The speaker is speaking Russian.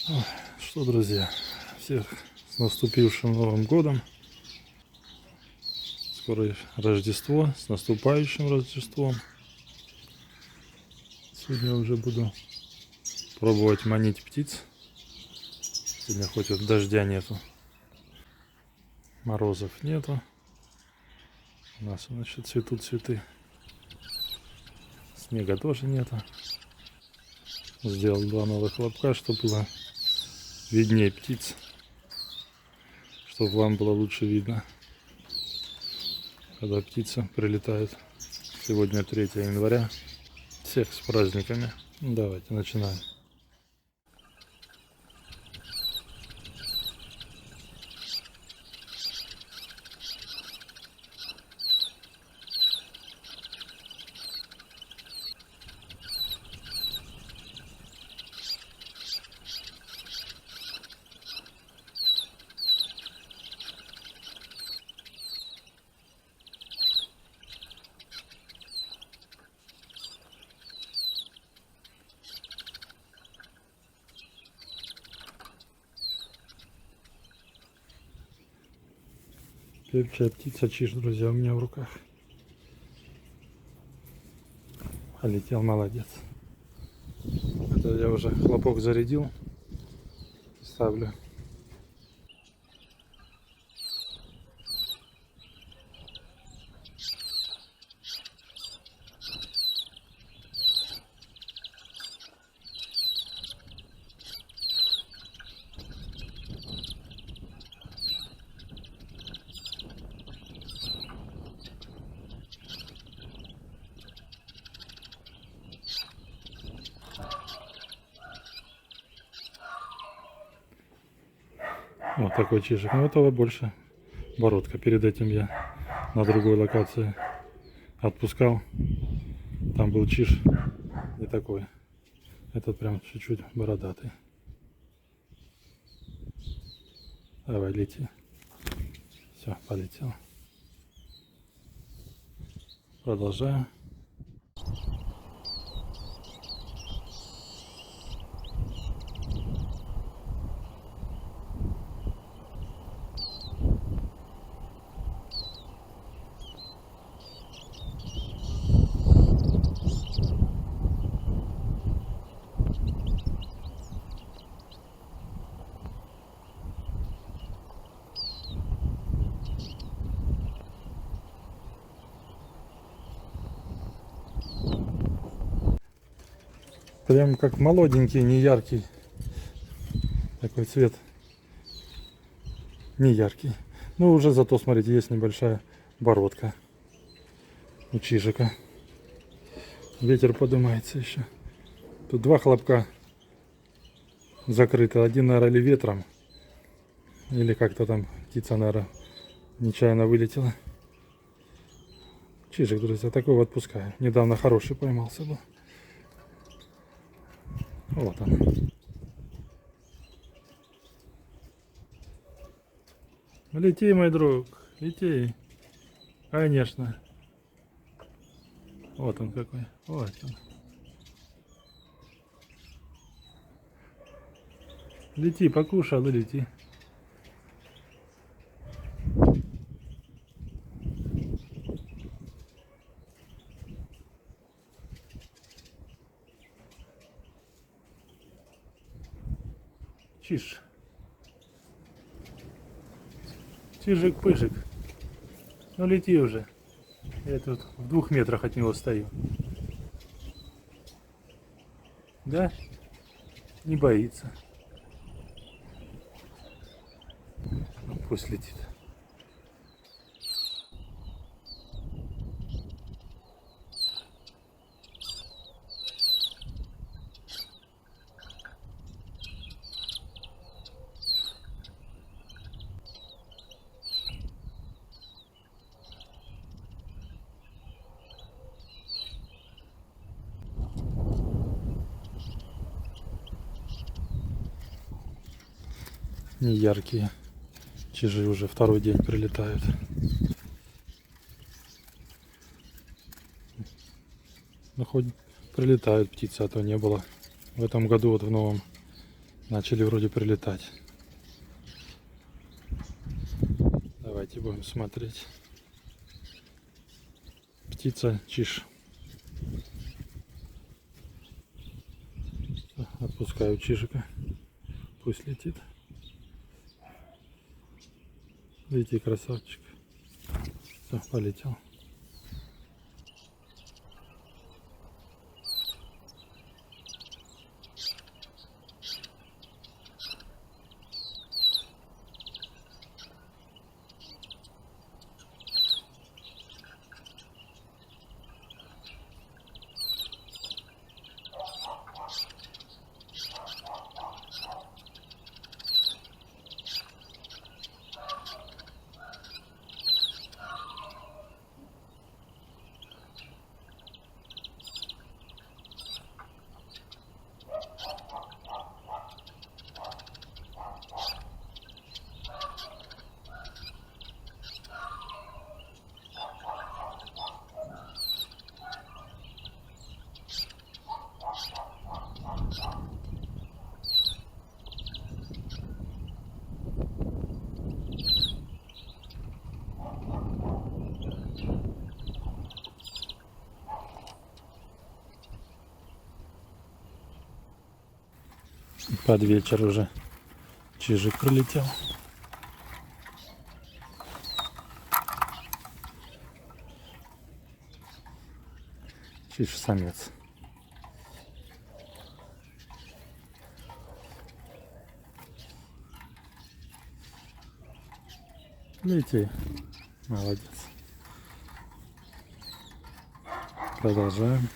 Ой, что, друзья, всех с наступившим Новым годом. Скоро Рождество, с наступающим Рождеством. Сегодня уже буду пробовать манить птиц. Сегодня хоть вот дождя нету, морозов нету. У нас, значит, цветут цветы. Снега тоже нету. Сделал 2 новых лобка, чтобы было виднее птиц, чтобы вам было лучше видно, когда птица прилетает. Сегодня 3 января. Всех с праздниками. Давайте начинаем. Певчая птица чиж, друзья, у меня в руках. Полетел, молодец. Это я уже хлопок зарядил. Ставлю. Вот такой чижик. Ну этого больше бородка. Перед этим я на другой локации отпускал. Там был чиж не такой. Этот прям чуть-чуть бородатый. Давай, лети. Все, полетел. Продолжаем. Прям как молоденький, не яркий. Такой цвет. Не яркий. Ну уже зато, смотрите, есть небольшая бородка у чижика. Ветер поднимается еще. Тут 2 хлопка закрыто. Один, наверное, или ветром. Или как-то там птица, наверное, нечаянно вылетела. Чижик, друзья, такого отпускаю. Недавно хороший поймался был. Вот он. Лети, мой друг, лети. Конечно. Вот он какой. Вот он. Лети, покушал и лети. Чиж. Чижик-пыжик. Ну лети уже. Я тут в 2 метрах от него стою. Да? Не боится. Ну, пусть летит. Не яркие. Чижи уже 2-й день прилетают. Ну хоть прилетают птицы, а то не было. В этом году вот в новом начали вроде прилетать. Давайте будем смотреть. Птица чиж. Отпускаю чижика. Пусть летит. Видите, красавчик. Все, полетел. Под вечер уже чижик прилетел. Чиж-самец. Лети. Молодец. Продолжаем.